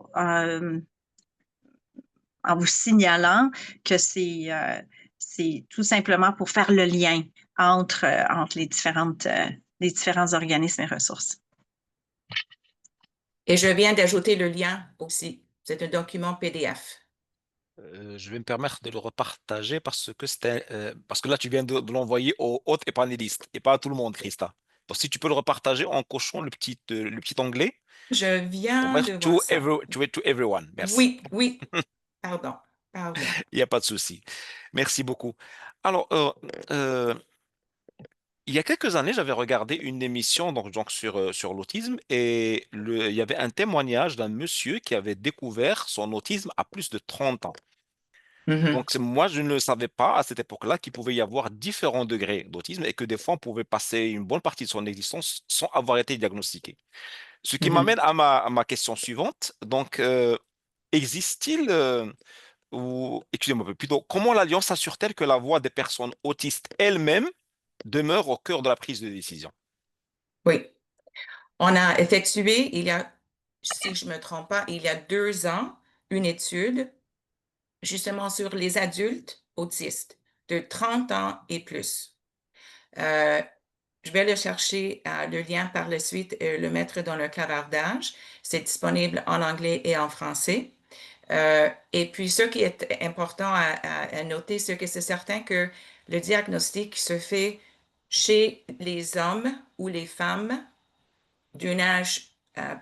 signalant que c'est tout simplement pour faire le lien entre les différents organismes et ressources. Et je viens d'ajouter le lien aussi. C'est un document PDF. Je vais me permettre de le repartager parce que là, tu viens de l'envoyer aux hôtes et panélistes et pas à tout le monde, Christa. Donc, si tu peux le repartager en cochant le petit onglet Je pour viens mettre de voir ça. to everyone. Merci. Oui, oui. Pardon, pardon. Il n'y a pas de souci. Merci beaucoup. Alors, euh, il y a quelques années, j'avais regardé une émission sur l'autisme et il y avait un témoignage d'un monsieur qui avait découvert son autisme à plus de 30 ans. Mhm, Donc, moi, je ne le savais pas à cette époque-là qu'il pouvait y avoir différents degrés d'autisme et que des fois, on pouvait passer une bonne partie de son existence sans avoir été diagnostiqué. Ce qui mhm. m'amène à ma question suivante. Donc, existe-t-il, ou, excusez-moi, plutôt, comment l'Alliance assure-t-elle que la voix des personnes autistes elles-mêmes demeure au cœur de la prise de décision? Oui. On a effectué, si je ne me trompe pas, il y a 2 ans, une étude justement sur les adultes autistes de 30 ans et plus. Euh, je vais le chercher, le lien par la suite, et le mettre dans le clavardage. C'est disponible en anglais et en français. Et puis, ce qui est important à noter, c'est que c'est certain que le diagnostic se fait chez les hommes ou les femmes d'un âge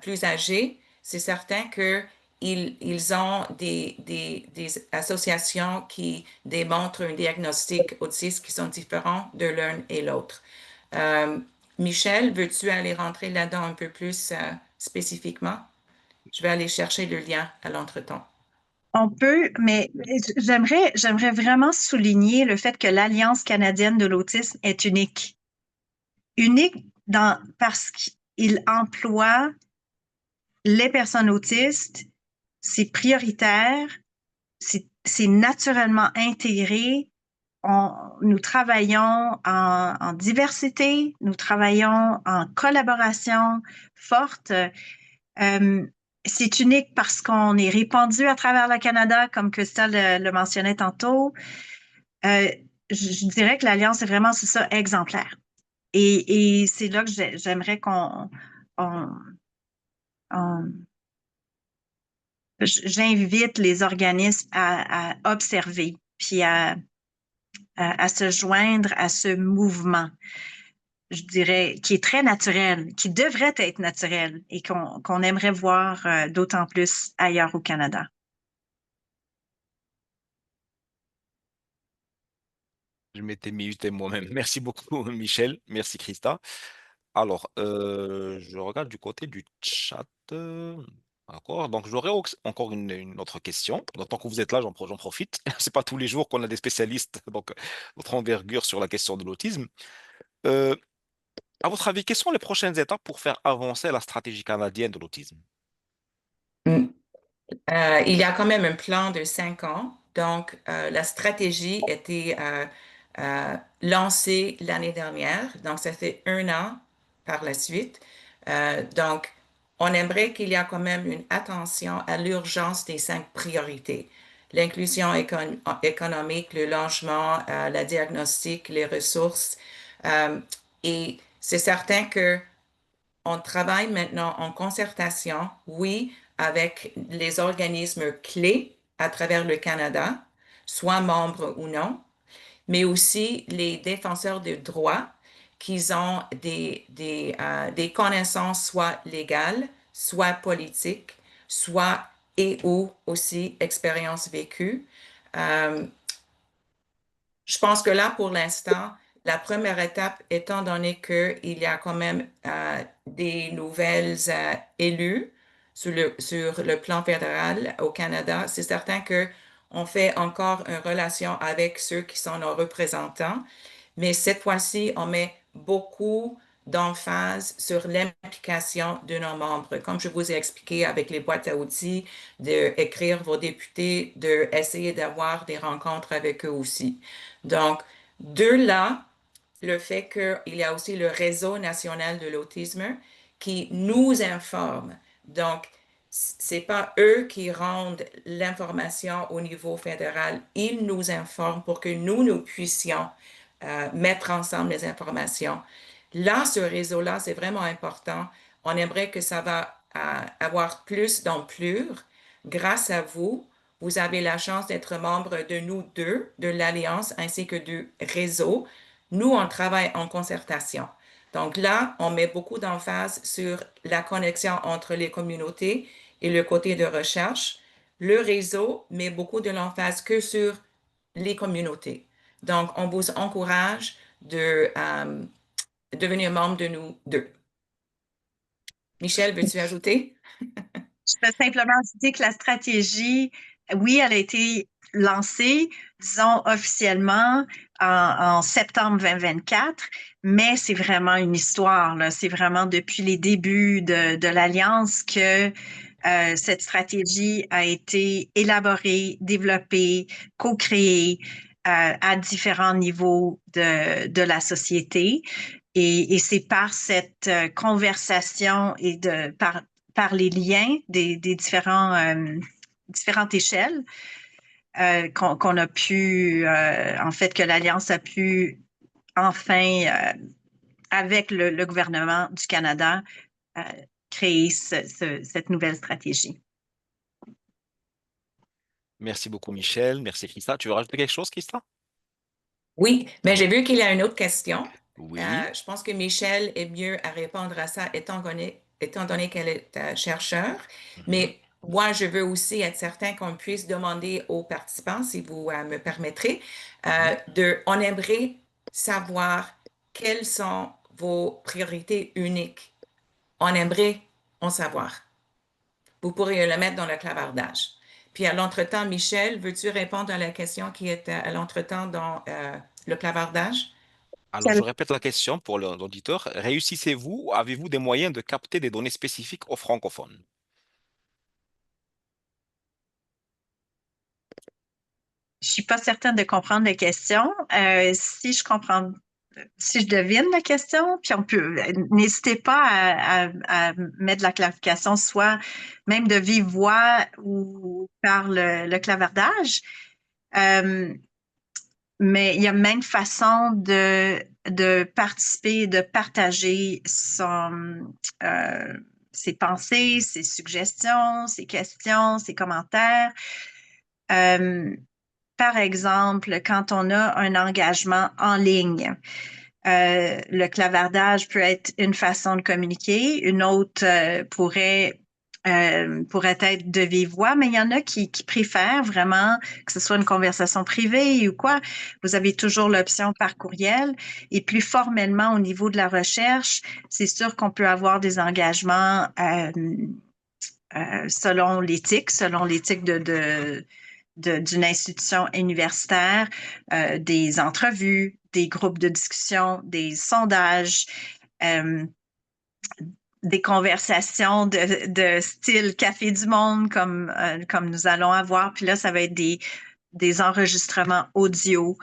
plus âgé. C'est certain qu'ils ont des associations qui démontrent un diagnostic autiste qui sont différents de l'un et l'autre. Euh, Michel, veux-tu aller rentrer là-dedans un peu plus spécifiquement? Je vais aller chercher le lien à l'entretemps. On peut, mais j'aimerais vraiment souligner le fait que l'Alliance canadienne de l'autisme est unique. Unique parce qu'il emploie les personnes autistes, c'est prioritaire, c'est naturellement intégré. Nous travaillons en diversité, nous travaillons en collaboration forte. Euh, c'est unique parce qu'on est répandu à travers le Canada, comme Christelle le mentionnait tantôt. Euh, je dirais que l'Alliance est vraiment, c'est ça, exemplaire. Et c'est là que j'aimerais on- on- j'invite les organismes à observer, puis à se joindre à ce mouvement, je dirais, qui est très naturel, qui devrait être naturel et qu'on aimerait voir d'autant plus ailleurs au Canada. Je m'étais muté moi-même. Merci beaucoup, Michel. Merci, Christa. Alors, je regarde du côté du chat. D'accord. Donc, j'aurais encore une autre question. Donc, tant que vous êtes là, j'en profite. C'est pas tous les jours qu'on a des spécialistes, donc, votre envergure sur la question de l'autisme. Euh, à votre avis, quelles sont les prochaines étapes pour faire avancer la stratégie canadienne de l'autisme? Mm. Il y a quand même un plan de 5 ans. Donc, la stratégie était lancée l'année dernière. Donc, ça fait 1 an par la suite. Donc, on aimerait qu'il y ait quand même une attention à l'urgence des 5 priorités. L'inclusion économique, le logement, la diagnostic, les ressources. Euh, et c'est certain que on travaille maintenant en concertation, oui, avec les organismes clés à travers le Canada, soit membres ou non, mais aussi les défenseurs de droits qui ont des connaissances soit légales, soit politiques, soit et ou aussi expérience vécue. Euh, je pense que là, pour l'instant, la première étape, étant donné qu'il y a quand même des nouvelles élus sur le plan fédéral au Canada, c'est certain que on fait encore une relation avec ceux qui sont nos représentants, mais cette fois-ci, on met beaucoup d'emphase sur l'implication de nos membres. Comme je vous ai expliqué avec les boîtes à outils, d'écrire vos députés, d'essayer d'avoir des rencontres avec eux aussi. Donc, de là, le fait qu'il y a aussi le réseau national de l'autisme qui nous informent. Donc, c'est pas eux qui rendent l'information au niveau fédéral, ils nous informent pour que nous puissions mettre ensemble les informations. Là, ce réseau-là, c'est vraiment important. On aimerait que ça va avoir plus d'ampleur. Grâce à vous, vous avez la chance d'être membre de nous deux, de l'Alliance, ainsi que du réseau. Nous, on travaille en concertation. Donc là, on met beaucoup d'emphase sur la connexion entre les communautés et le côté de recherche. Le réseau met beaucoup de l'emphase que sur les communautés. Donc, on vous encourage de devenir membre de nous deux. Michel, veux-tu ajouter? Je peux simplement ajouter que la stratégie, oui, elle a été lancée, disons, officiellement en septembre 2024, mais c'est vraiment une histoire, là. C'est vraiment depuis les débuts de l'Alliance que cette stratégie a été élaborée, développée, co-créée à différents niveaux de la société. Et c'est par cette conversation et par les liens des différentes échelles qu'on a pu, en fait, que l'Alliance a pu enfin, avec le gouvernement du Canada, euh, créer cette nouvelle stratégie. Merci beaucoup, Michel. Merci, Christa. Tu veux rajouter quelque chose, Christa? Oui, mais j'ai vu qu'il y a une autre question. Oui. Je pense que Michel est mieux à répondre à ça étant donné qu'elle est chercheur. Mhm. Mais moi, je veux aussi être certain qu'on puisse demander aux participants, si vous me permettrez, Mhm. on aimerait savoir quelles sont vos priorités uniques. On aimerait en savoir. Vous pourriez le mettre dans le clavardage. Puis à l'entretemps, Michel, veux-tu répondre à la question qui est à l'entretemps dans le clavardage? Alors, je répète la question pour l'auditeur. Réussissez-vous ou avez-vous des moyens de capter des données spécifiques aux francophones? Je suis pas certaine de comprendre la question. Si je devine la question, puis n'hésitez pas à mettre de la clarification, soit même de vive voix ou par le clavardage. Euh, mais il y a même façon de participer, de partager ses pensées, ses suggestions, ses questions, ses commentaires. Euh, Par exemple, quand on a un engagement en ligne, le clavardage peut être une façon de communiquer, une autre pourrait être de vive voix, mais il y en a qui préfèrent vraiment que ce soit une conversation privée ou quoi. Vous avez toujours l'option par courriel. Et plus formellement, au niveau de la recherche, c'est sûr qu'on peut avoir des engagements selon l'éthique d'une institution universitaire, des entrevues, des groupes de discussion, des sondages, euh, des conversations de style Café du Monde comme nous allons avoir. Puis là, ça va être des enregistrements audio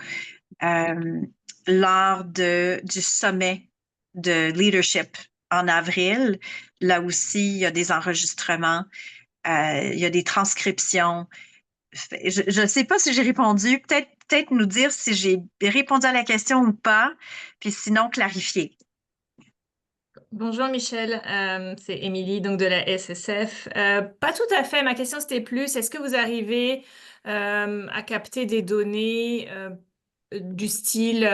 euh, lors du sommet de leadership en avril. Là aussi, il y a des enregistrements, il y a des transcriptions. Je ne sais pas si j'ai répondu. Peut-être nous dire si j'ai répondu à la question ou pas, puis sinon clarifier. Bonjour Michel, c'est Émilie donc de la SSF. Pas tout à fait, ma question c'était plus, est-ce que vous arrivez à capter des données du style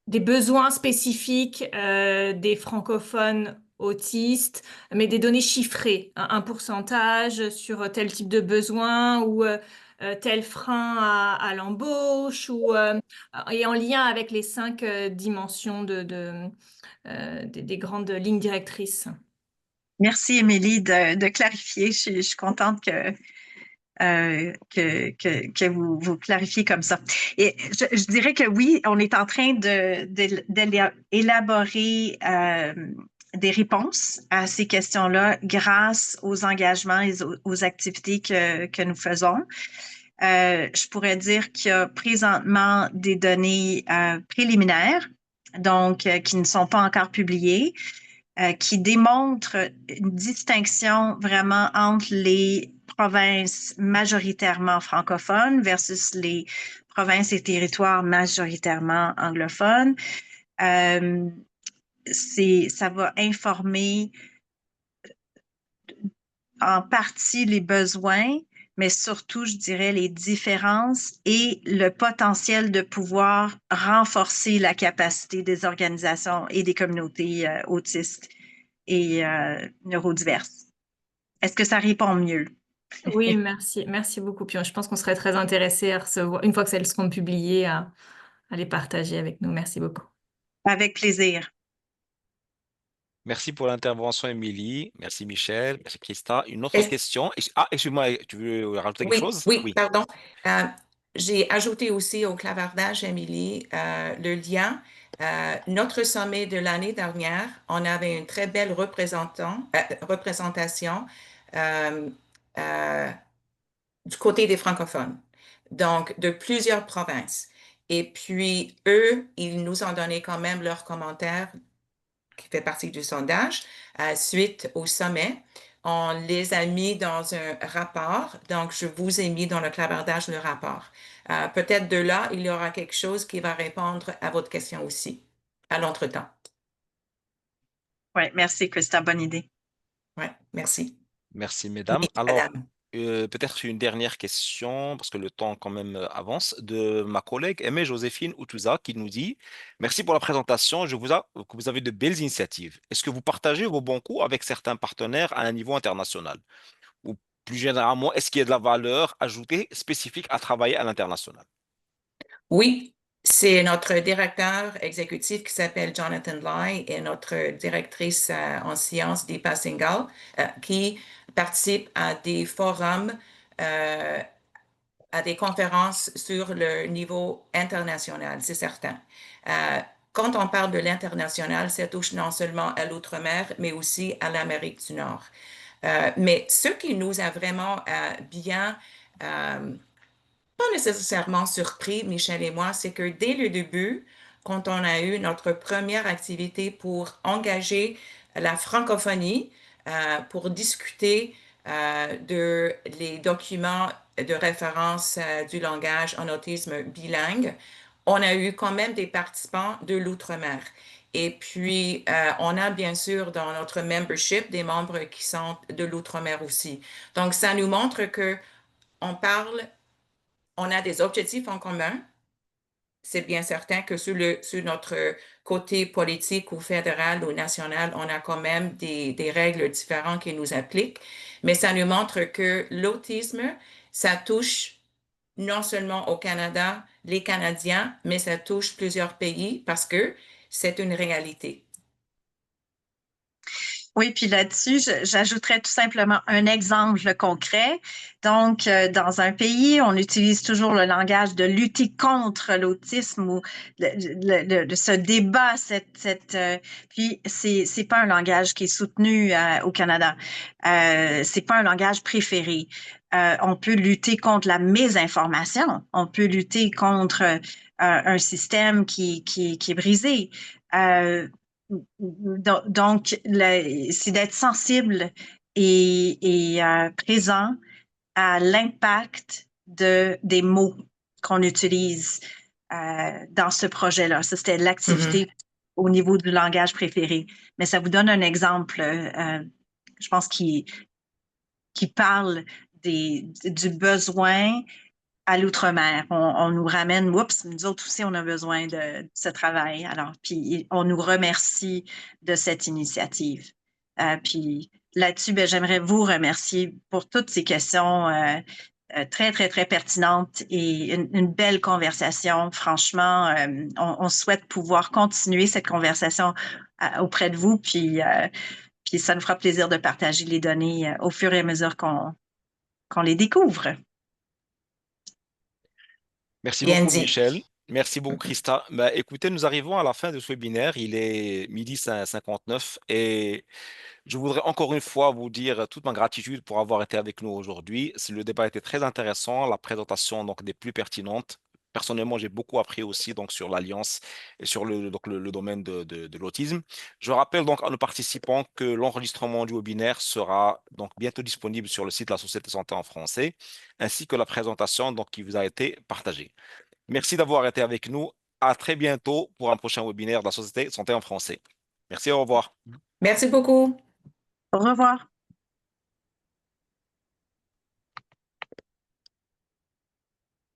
des besoins spécifiques des francophones autistes, mais des données chiffrées, un pourcentage sur tel type de besoin ou tel frein à l'embauche et en lien avec les 5 dimensions des grandes lignes directrices. Merci, Émilie, de clarifier. Je suis contente que vous clarifiez comme ça. Et je dirais que oui, on est en train d'élaborer des réponses à ces questions-là grâce aux engagements et aux activités que nous faisons. Je pourrais dire qu'il y a présentement des données préliminaires donc qui ne sont pas encore publiées, qui démontrent une distinction vraiment entre les provinces majoritairement francophones versus les provinces et territoires majoritairement anglophones. Ça va informer en partie les besoins, mais surtout, je dirais, les différences et le potentiel de pouvoir renforcer la capacité des organisations et des communautés autistes et neurodiverses. Est-ce que ça répond mieux? Oui, merci. Merci beaucoup, Pion. Je pense qu'on serait très intéressés à recevoir, une fois que elles seront publiées, à les partager avec nous. Merci beaucoup. Avec plaisir. Merci pour l'intervention, Émilie. Merci, Michel. Merci, Christa. Une autre Est-ce- question. Ah, excuse-moi, tu veux rajouter quelque Oui, chose? oui, Oui. pardon. Euh, j'ai ajouté aussi au clavardage, Émilie, le lien. Notre sommet de l'année dernière, on avait une très belle représentation euh, euh, du côté des francophones, donc de plusieurs provinces. Et puis, eux, ils nous ont donné quand même leurs commentaires qui fait partie du sondage, suite au sommet. On les a mis dans un rapport, donc je vous ai mis dans le clavardage le rapport. Peut-être de là, il y aura quelque chose qui va répondre à votre question aussi, à l'entretemps. Oui, merci, Christa. Bonne idée. Oui, merci. Merci, Oui, mesdames. Alors, madame. peut-être une dernière question, parce que le temps quand même avance, de ma collègue Aimée Joséphine Outuza qui nous dit: Merci pour la présentation, que vous avez de belles initiatives. Est-ce que vous partagez vos bons coups avec certains partenaires à un niveau international? Ou plus généralement, est-ce qu'il y a de la valeur ajoutée spécifique à travailler à l'international? Oui, c'est notre directeur exécutif qui s'appelle Jonathan Lai et notre directrice en sciences, Deepa Singhal, qui participe à des forums euh, à des conférences sur le niveau international, c'est certain. Euh, Quand on parle de l'international, ça touche non seulement à l'outre-mer, mais aussi à l'Amérique du Nord. Mais ce qui nous a vraiment bien, pas nécessairement surpris, Michel et moi, c'est que dès le début, quand on a eu notre première activité pour engager la francophonie, pour discuter de les documents de référence du langage en autisme bilingue, on a eu quand même des participants de l'outre-mer. Et puis, on a bien sûr dans notre membership des membres qui sont de l'outre-mer aussi. Donc, ça nous montre que on parle, on a des objectifs en commun. C'est bien certain que sur notre côté politique ou fédéral ou national, on a quand même des règles différentes qui nous appliquent, mais ça nous montre que l'autisme, ça touche non seulement au Canada, les Canadiens, mais ça touche plusieurs pays parce que c'est une réalité. Oui, puis là-dessus, j'ajouterais tout simplement un exemple concret. Donc, dans un pays, on utilise toujours le langage de lutter contre l'autisme ou ce débat, puis c'est pas un langage qui est soutenu au Canada. C'est pas un langage préféré. On peut lutter contre la mésinformation. On peut lutter contre un système qui est brisé. Euh, donc, c'est d'être sensible et présent à l'impact des mots qu'on utilise dans ce projet-là. Ça, c'était Mhm. l'activité au niveau du langage préféré. Mais ça vous donne un exemple, je pense, qui parle du besoin à l'outre-mer. On nous ramène, oups, nous autres aussi, on a besoin de ce travail. Alors, puis on nous remercie de cette initiative. Puis là-dessus, ben, j'aimerais vous remercier pour toutes ces questions très, très, très pertinentes et une belle conversation. Franchement, on souhaite pouvoir continuer cette conversation auprès de vous, puis ça nous fera plaisir de partager les données au fur et à mesure qu'on les découvre. Merci Bien beaucoup, dit. Michel. Merci beaucoup, Christa. Bah, écoutez, nous arrivons à la fin de ce webinaire. Il est midi 59 et je voudrais encore une fois vous dire toute ma gratitude pour avoir été avec nous aujourd'hui. Le débat était très intéressant, la présentation donc des plus pertinentes. Personnellement, j'ai beaucoup appris aussi donc, sur l'Alliance et sur le domaine de l'autisme. Je rappelle donc à nos participants que l'enregistrement du webinaire sera donc bientôt disponible sur le site de la Société de santé en français, ainsi que la présentation donc, qui vous a été partagée. Merci d'avoir été avec nous. À très bientôt pour un prochain webinaire de la Société de santé en français. Merci, au revoir. Merci beaucoup. Au revoir.